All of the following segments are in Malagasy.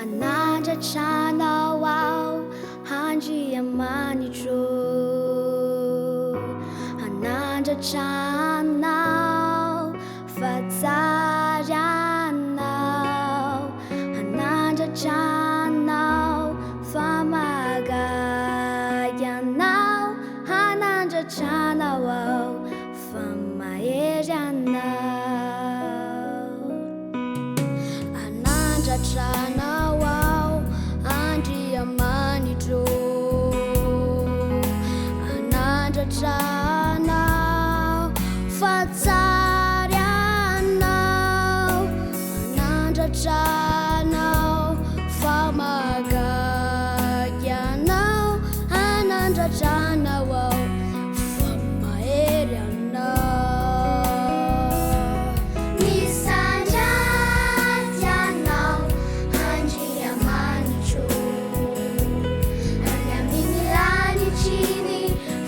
hanandratrana ao handriamanitro, hanandratrana ao fahatsariana, hanandratrana ao famagayana, hanandratrana ao famaheriana, hanandratrana ao handriamanitro, hanandratrana ao fahatsariana, hanandratrana ao famagayana, hanandratrana ao famaheriana. Misandratry anao handriamanitro, any amin'ny lanitry ny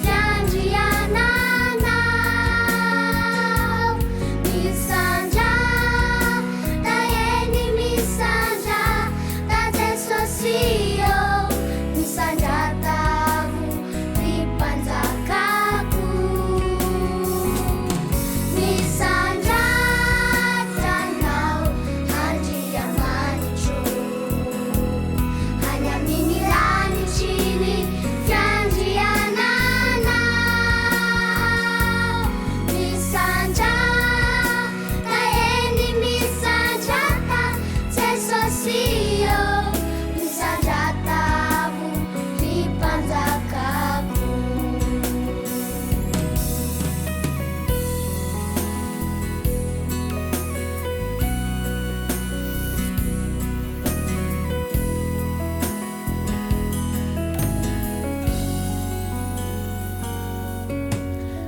fiandriananao. Misandra da eny misandra da Jesosy io, misandra tavo ny mpanjakako. Misandratry anao handriamanitro, any amin'ny lanitry ny fiandriananao. Misandra da eny misandra ta Jesosy io, misandra tavo ny mpanjakako.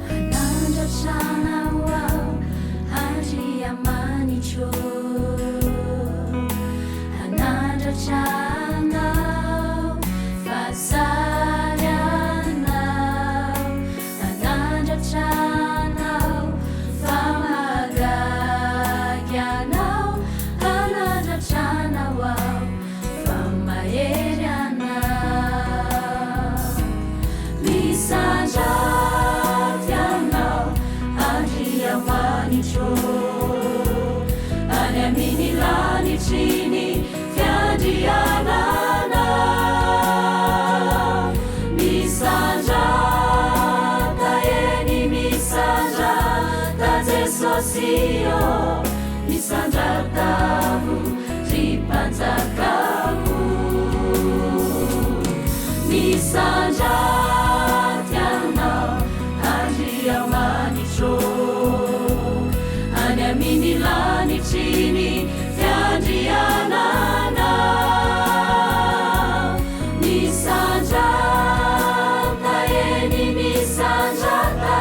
Hanandratrana ao handriamanitro, hanandratrana ao fahasariana, hanandratrana ao famagayana, hanandratrana ao famaheriana. Misandratry anao handriamanitro, any amin'ny lanitry ny fiandriananao. Misandra da eny misandra da Jesosy io, misandra tavo ny mpanjakako. Misandratry anao handriamanitro, any amin'ny lanitry ny fiandriananao. Misandra da eny misandra ta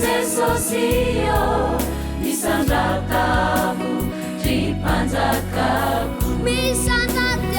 Jesosy io, misandra tavo ny mpanjakako. Misandratry